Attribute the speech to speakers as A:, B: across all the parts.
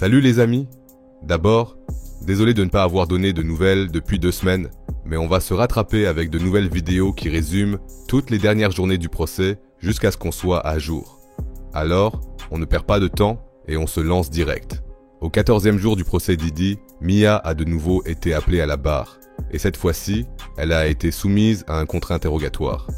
A: Salut les amis! D'abord, désolé de ne pas avoir donné de nouvelles depuis 2 semaines, mais on va se rattraper avec de nouvelles vidéos qui résument toutes les dernières journées du procès jusqu'à ce qu'on soit à jour. Alors, on ne perd pas de temps et on se lance direct. Au 14e jour du procès Diddy, Mia a de nouveau été appelée à la barre. Et cette fois-ci, elle a été soumise à un contre-interrogatoire.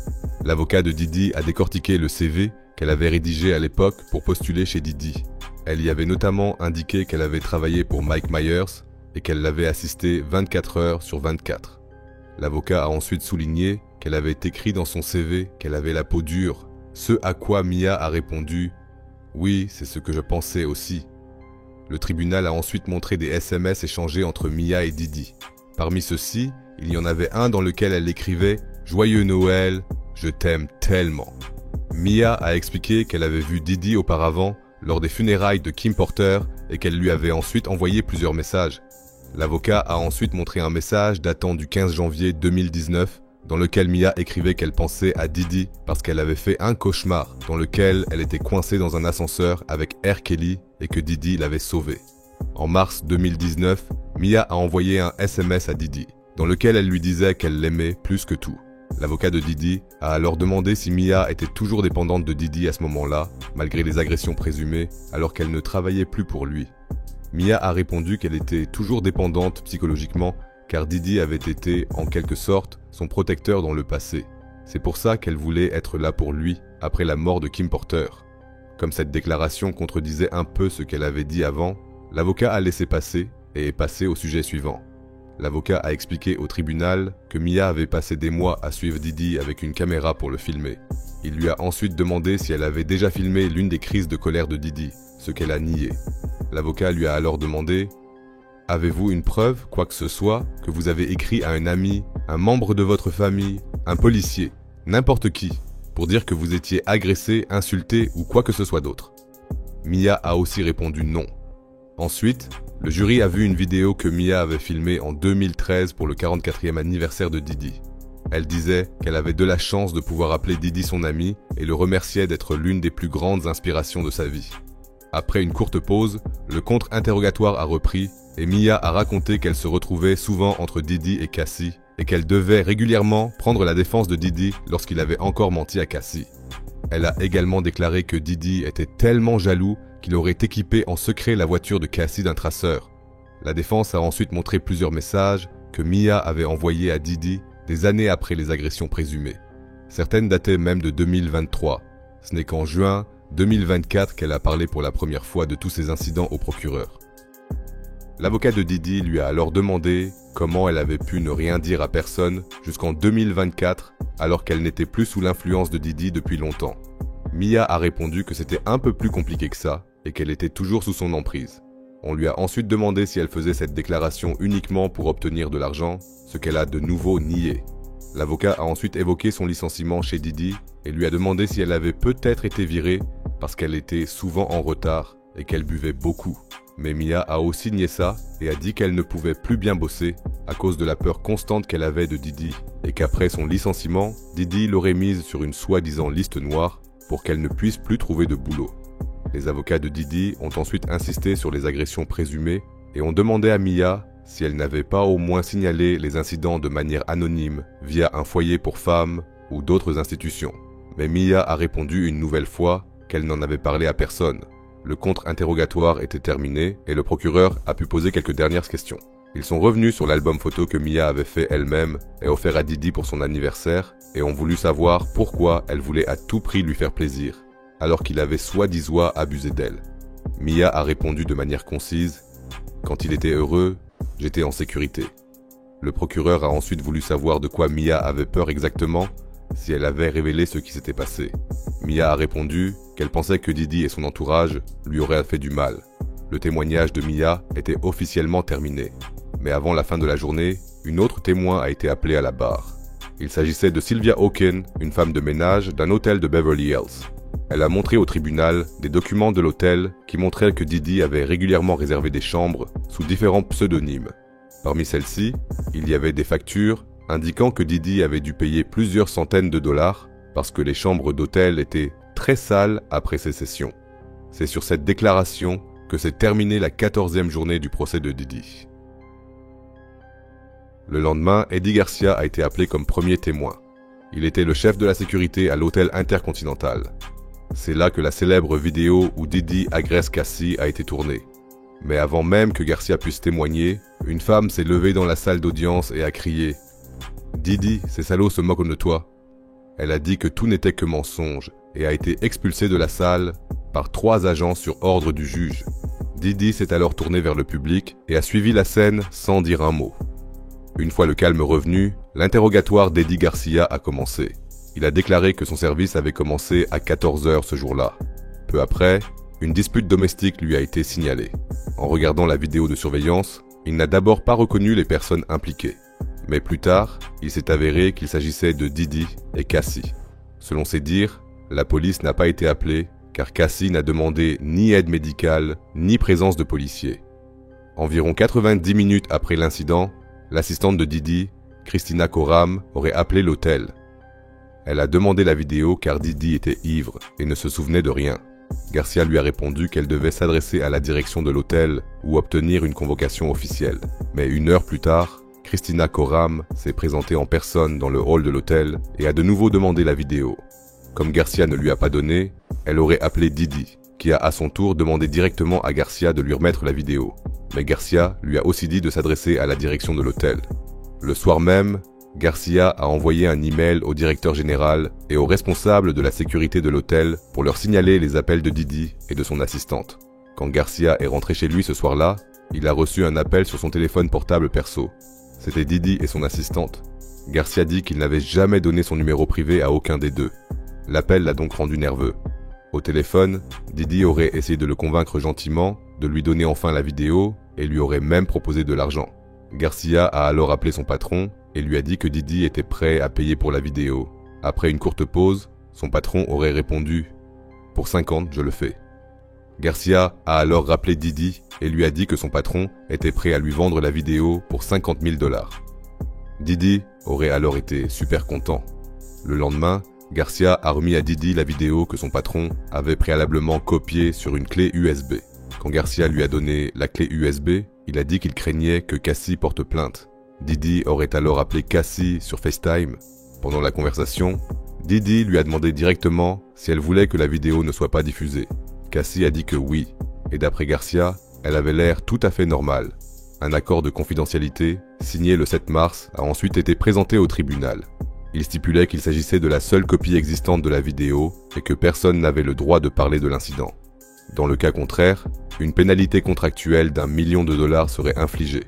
A: L'avocat de Diddy a décortiqué le CV qu'elle avait rédigé à l'époque pour postuler chez Diddy. Elle y avait notamment indiqué qu'elle avait travaillé pour Mike Myers et qu'elle l'avait assisté 24 heures sur 24. L'avocat a ensuite souligné qu'elle avait écrit dans son CV qu'elle avait la peau dure, ce à quoi Mia a répondu « Oui, c'est ce que je pensais aussi ». Le tribunal a ensuite montré des SMS échangés entre Mia et Diddy. Parmi ceux-ci, il y en avait un dans lequel elle écrivait « Joyeux Noël, je t'aime tellement ». Mia a expliqué qu'elle avait vu Diddy auparavant lors des funérailles de Kim Porter et qu'elle lui avait ensuite envoyé plusieurs messages. L'avocat a ensuite montré un message datant du 15 janvier 2019 dans lequel Mia écrivait qu'elle pensait à Diddy parce qu'elle avait fait un cauchemar dans lequel elle était coincée dans un ascenseur avec R. Kelly et que Diddy l'avait sauvée. En mars 2019, Mia a envoyé un SMS à Diddy dans lequel elle lui disait qu'elle l'aimait plus que tout. L'avocat de Diddy a alors demandé si Mia était toujours dépendante de Diddy à ce moment-là, malgré les agressions présumées, alors qu'elle ne travaillait plus pour lui. Mia a répondu qu'elle était toujours dépendante psychologiquement, car Diddy avait été, en quelque sorte, son protecteur dans le passé. C'est pour ça qu'elle voulait être là pour lui, après la mort de Kim Porter. Comme cette déclaration contredisait un peu ce qu'elle avait dit avant, l'avocat a laissé passer et est passé au sujet suivant. L'avocat a expliqué au tribunal que Mia avait passé des mois à suivre Diddy avec une caméra pour le filmer. Il lui a ensuite demandé si elle avait déjà filmé l'une des crises de colère de Diddy, ce qu'elle a nié. L'avocat lui a alors demandé « Avez-vous une preuve, quoi que ce soit, que vous avez écrit à un ami, un membre de votre famille, un policier, n'importe qui, pour dire que vous étiez agressé, insulté ou quoi que ce soit d'autre ?» Mia a aussi répondu non. Ensuite, le jury a vu une vidéo que Mia avait filmée en 2013 pour le 44e anniversaire de Diddy. Elle disait qu'elle avait de la chance de pouvoir appeler Diddy son ami et le remerciait d'être l'une des plus grandes inspirations de sa vie. Après une courte pause, le contre-interrogatoire a repris et Mia a raconté qu'elle se retrouvait souvent entre Diddy et Cassie et qu'elle devait régulièrement prendre la défense de Diddy lorsqu'il avait encore menti à Cassie. Elle a également déclaré que Diddy était tellement jaloux qu'il aurait équipé en secret la voiture de Cassie d'un traceur. La défense a ensuite montré plusieurs messages que Mia avait envoyés à Diddy des années après les agressions présumées. Certaines dataient même de 2023. Ce n'est qu'en juin 2024 qu'elle a parlé pour la première fois de tous ces incidents au procureur. L'avocat de Diddy lui a alors demandé comment elle avait pu ne rien dire à personne jusqu'en 2024 alors qu'elle n'était plus sous l'influence de Diddy depuis longtemps. Mia a répondu que c'était un peu plus compliqué que ça et qu'elle était toujours sous son emprise. On lui a ensuite demandé si elle faisait cette déclaration uniquement pour obtenir de l'argent, ce qu'elle a de nouveau nié. L'avocat a ensuite évoqué son licenciement chez Diddy et lui a demandé si elle avait peut-être été virée parce qu'elle était souvent en retard et qu'elle buvait beaucoup. Mais Mia a aussi nié ça et a dit qu'elle ne pouvait plus bien bosser à cause de la peur constante qu'elle avait de Diddy et qu'après son licenciement, Diddy l'aurait mise sur une soi-disant liste noire pour qu'elle ne puisse plus trouver de boulot. Les avocats de Diddy ont ensuite insisté sur les agressions présumées et ont demandé à Mia si elle n'avait pas au moins signalé les incidents de manière anonyme via un foyer pour femmes ou d'autres institutions. Mais Mia a répondu une nouvelle fois qu'elle n'en avait parlé à personne. Le contre-interrogatoire était terminé et le procureur a pu poser quelques dernières questions. Ils sont revenus sur l'album photo que Mia avait fait elle-même et offert à Diddy pour son anniversaire et ont voulu savoir pourquoi elle voulait à tout prix lui faire plaisir, alors qu'il avait soi-disant abusé d'elle. Mia a répondu de manière concise « Quand il était heureux, j'étais en sécurité ». Le procureur a ensuite voulu savoir de quoi Mia avait peur exactement, si elle avait révélé ce qui s'était passé. Mia a répondu qu'elle pensait que Diddy et son entourage lui auraient fait du mal. Le témoignage de Mia était officiellement terminé. Mais avant la fin de la journée, une autre témoin a été appelée à la barre. Il s'agissait de Sylvia Hawken, une femme de ménage d'un hôtel de Beverly Hills. Elle a montré au tribunal des documents de l'hôtel qui montraient que Diddy avait régulièrement réservé des chambres sous différents pseudonymes. Parmi celles-ci, il y avait des factures indiquant que Diddy avait dû payer plusieurs centaines de dollars parce que les chambres d'hôtel étaient très sales après ses sessions. C'est sur cette déclaration que c'est terminé la 14e journée du procès de Didi. Le lendemain, Eddie Garcia a été appelé comme premier témoin. Il était le chef de la sécurité à l'hôtel Intercontinental. C'est là que la célèbre vidéo où Didi agresse Cassie a été tournée. Mais avant même que Garcia puisse témoigner, une femme s'est levée dans la salle d'audience et a crié « Didi, ces salauds se moquent de toi ». Elle a dit que tout n'était que mensonge et a été expulsée de la salle par 3 agents sur ordre du juge. Didi s'est alors tourné vers le public et a suivi la scène sans dire un mot. Une fois le calme revenu, l'interrogatoire d'Eddie Garcia a commencé. Il a déclaré que son service avait commencé à 14 h ce jour-là. Peu après, une dispute domestique lui a été signalée. En regardant la vidéo de surveillance, il n'a d'abord pas reconnu les personnes impliquées. Mais plus tard, il s'est avéré qu'il s'agissait de Didi et Cassie. Selon ses dires, la police n'a pas été appelée car Cassie n'a demandé ni aide médicale ni présence de policiers. Environ 90 minutes après l'incident, l'assistante de Didi, Christina Coram, aurait appelé l'hôtel. Elle a demandé la vidéo car Didi était ivre et ne se souvenait de rien. Garcia lui a répondu qu'elle devait s'adresser à la direction de l'hôtel ou obtenir une convocation officielle. Mais 1 heure plus tard, Christina Coram s'est présentée en personne dans le hall de l'hôtel et a de nouveau demandé la vidéo. Comme Garcia ne lui a pas donné, elle aurait appelé Didi, qui a à son tour demandé directement à Garcia de lui remettre la vidéo. Mais Garcia lui a aussi dit de s'adresser à la direction de l'hôtel. Le soir même, Garcia a envoyé un email au directeur général et aux responsables de la sécurité de l'hôtel pour leur signaler les appels de Didi et de son assistante. Quand Garcia est rentré chez lui ce soir-là, il a reçu un appel sur son téléphone portable perso. C'était Didi et son assistante. Garcia dit qu'il n'avait jamais donné son numéro privé à aucun des deux. L'appel l'a donc rendu nerveux. Au téléphone, Didi aurait essayé de le convaincre gentiment, de lui donner enfin la vidéo et lui aurait même proposé de l'argent. Garcia a alors appelé son patron et lui a dit que Didi était prêt à payer pour la vidéo. Après une courte pause, son patron aurait répondu « Pour 50, je le fais ». Garcia a alors rappelé Didi et lui a dit que son patron était prêt à lui vendre la vidéo pour 50 000 $. Didi aurait alors été super content. Le lendemain, Garcia a remis à Didi la vidéo que son patron avait préalablement copiée sur une clé USB. Quand Garcia lui a donné la clé USB, il a dit qu'il craignait que Cassie porte plainte. Didi aurait alors appelé Cassie sur FaceTime. Pendant la conversation, Didi lui a demandé directement si elle voulait que la vidéo ne soit pas diffusée. Cassie a dit que oui, et d'après Garcia, elle avait l'air tout à fait normale. Un accord de confidentialité, signé le 7 mars, a ensuite été présenté au tribunal. Il stipulait qu'il s'agissait de la seule copie existante de la vidéo et que personne n'avait le droit de parler de l'incident. Dans le cas contraire, une pénalité contractuelle d'1 million de $ serait infligée.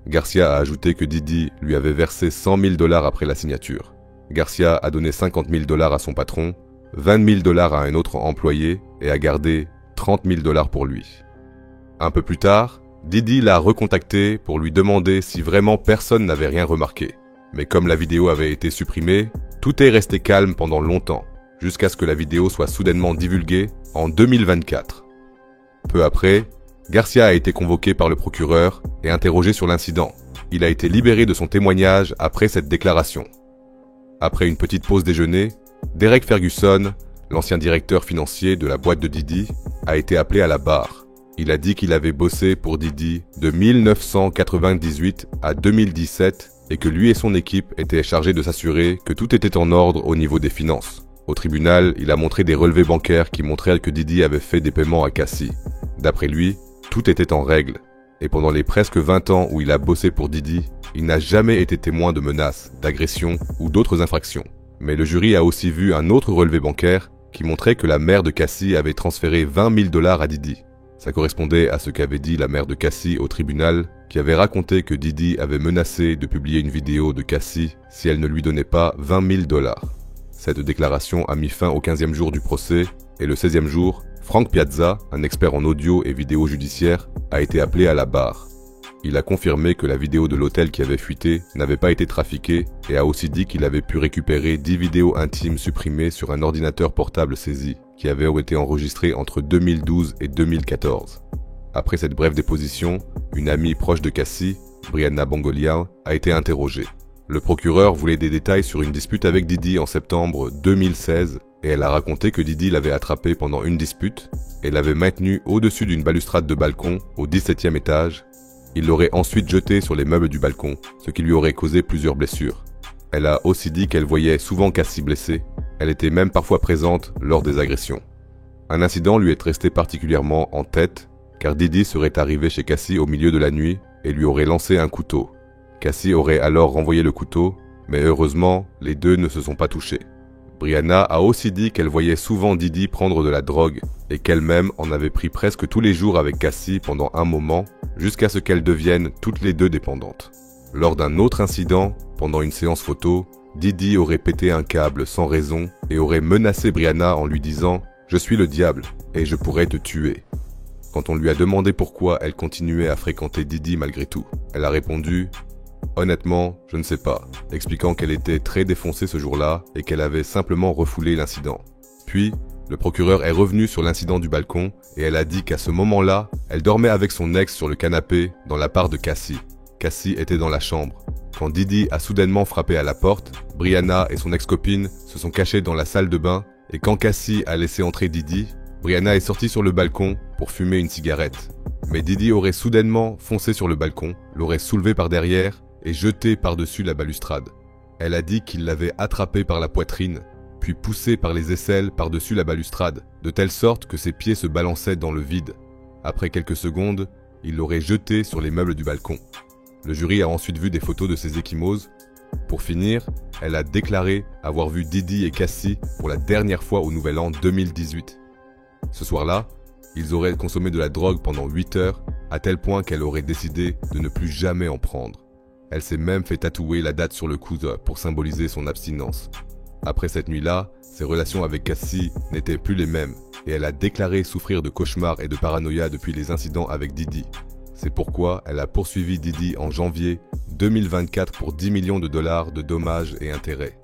A: Garcia a ajouté que Didi lui avait versé 100 000 $ après la signature. Garcia a donné 50 000 $ à son patron, 20 000 $ à un autre employé et a gardé 30 000 $ pour lui. Un peu plus tard, Didi l'a recontacté pour lui demander si vraiment personne n'avait rien remarqué. Mais comme la vidéo avait été supprimée, tout est resté calme pendant longtemps, jusqu'à ce que la vidéo soit soudainement divulguée en 2024. Peu après, Garcia a été convoqué par le procureur et interrogé sur l'incident. Il a été libéré de son témoignage après cette déclaration. Après une petite pause déjeuner, Derek Ferguson, l'ancien directeur financier de la boîte de Didi, a été appelé à la barre. Il a dit qu'il avait bossé pour Didi de 1998 à 2017 et que lui et son équipe étaient chargés de s'assurer que tout était en ordre au niveau des finances. Au tribunal, il a montré des relevés bancaires qui montraient que Didi avait fait des paiements à Cassie. D'après lui, tout était en règle. Et pendant les presque 20 ans où il a bossé pour Didi, il n'a jamais été témoin de menaces, d'agressions ou d'autres infractions. Mais le jury a aussi vu un autre relevé bancaire qui montrait que la mère de Cassie avait transféré 20 000 $ à Didi. Ça correspondait à ce qu'avait dit la mère de Cassie au tribunal, qui avait raconté que Didi avait menacé de publier une vidéo de Cassie si elle ne lui donnait pas 20 000 $. Cette déclaration a mis fin au 15e jour du procès, et le 16e jour, Frank Piazza, un expert en audio et vidéo judiciaire, a été appelé à la barre. Il a confirmé que la vidéo de l'hôtel qui avait fuité n'avait pas été trafiquée et a aussi dit qu'il avait pu récupérer 10 vidéos intimes supprimées sur un ordinateur portable saisi, qui avait été enregistrées entre 2012 et 2014. Après cette brève déposition, une amie proche de Cassie, Brianna Bongolia, a été interrogée. Le procureur voulait des détails sur une dispute avec Didi en septembre 2016 et elle a raconté que Didi l'avait attrapé pendant une dispute et l'avait maintenu au-dessus d'une balustrade de balcon au 17e étage. Il l'aurait ensuite jeté sur les meubles du balcon, ce qui lui aurait causé plusieurs blessures. Elle a aussi dit qu'elle voyait souvent Cassie blessée. Elle était même parfois présente lors des agressions. Un incident lui est resté particulièrement en tête, car Didi serait arrivé chez Cassie au milieu de la nuit et lui aurait lancé un couteau. Cassie aurait alors renvoyé le couteau, mais heureusement, les deux ne se sont pas touchés. Brianna a aussi dit qu'elle voyait souvent Didi prendre de la drogue et qu'elle-même en avait pris presque tous les jours avec Cassie pendant un moment, jusqu'à ce qu'elles deviennent toutes les deux dépendantes. Lors d'un autre incident, pendant une séance photo, Didi aurait pété un câble sans raison et aurait menacé Brianna en lui disant « Je suis le diable et je pourrais te tuer ». Quand on lui a demandé pourquoi elle continuait à fréquenter Didi malgré tout, elle a répondu « Honnêtement, je ne sais pas », expliquant qu'elle était très défoncée ce jour-là et qu'elle avait simplement refoulé l'incident. Puis, le procureur est revenu sur l'incident du balcon et elle a dit qu'à ce moment-là, elle dormait avec son ex sur le canapé dans l'appart de Cassie. Cassie était dans la chambre. Quand Didi a soudainement frappé à la porte, Brianna et son ex-copine se sont cachés dans la salle de bain et quand Cassie a laissé entrer Didi, Brianna est sortie sur le balcon pour fumer une cigarette. Mais Didi aurait soudainement foncé sur le balcon, l'aurait soulevé par derrière et jeté par-dessus la balustrade. Elle a dit qu'il l'avait attrapé par la poitrine, puis poussé par les aisselles par-dessus la balustrade, de telle sorte que ses pieds se balançaient dans le vide. Après quelques secondes, il l'aurait jeté sur les meubles du balcon. Le jury a ensuite vu des photos de ces ecchymoses. Pour finir, elle a déclaré avoir vu Didi et Cassie pour la dernière fois au Nouvel An 2018. Ce soir-là, ils auraient consommé de la drogue pendant 8 heures, à tel point qu'elle aurait décidé de ne plus jamais en prendre. Elle s'est même fait tatouer la date sur le coude pour symboliser son abstinence. Après cette nuit-là, ses relations avec Cassie n'étaient plus les mêmes, et elle a déclaré souffrir de cauchemars et de paranoïa depuis les incidents avec Didi. C'est pourquoi elle a poursuivi Didi en janvier 2024 pour 10 millions de dollars de dommages et intérêts.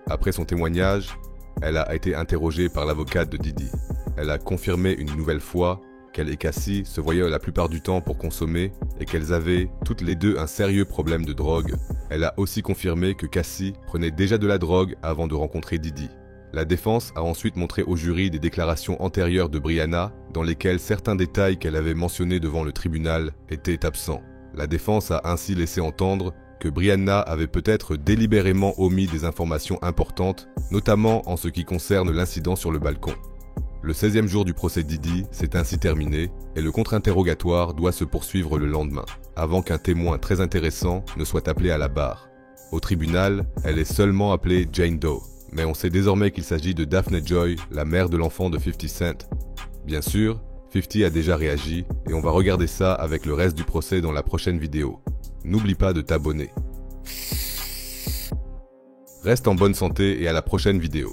A: Après son témoignage, elle a été interrogée par l'avocate de Didi. Elle a confirmé une nouvelle fois qu'elle et Cassie se voyaient la plupart du temps pour consommer et qu'elles avaient toutes les deux un sérieux problème de drogue. Elle a aussi confirmé que Cassie prenait déjà de la drogue avant de rencontrer Didi. La défense a ensuite montré au jury des déclarations antérieures de Brianna dans lesquelles certains détails qu'elle avait mentionnés devant le tribunal étaient absents. La défense a ainsi laissé entendre que Brianna avait peut-être délibérément omis des informations importantes, notamment en ce qui concerne l'incident sur le balcon. Le 16e jour du procès Didi s'est ainsi terminé et le contre-interrogatoire doit se poursuivre le lendemain, avant qu'un témoin très intéressant ne soit appelé à la barre. Au tribunal, elle est seulement appelée Jane Doe. Mais on sait désormais qu'il s'agit de Daphne Joy, la mère de l'enfant de 50 Cent. Bien sûr, 50 a déjà réagi et on va regarder ça avec le reste du procès dans la prochaine vidéo. N'oublie pas de t'abonner. Reste en bonne santé et à la prochaine vidéo.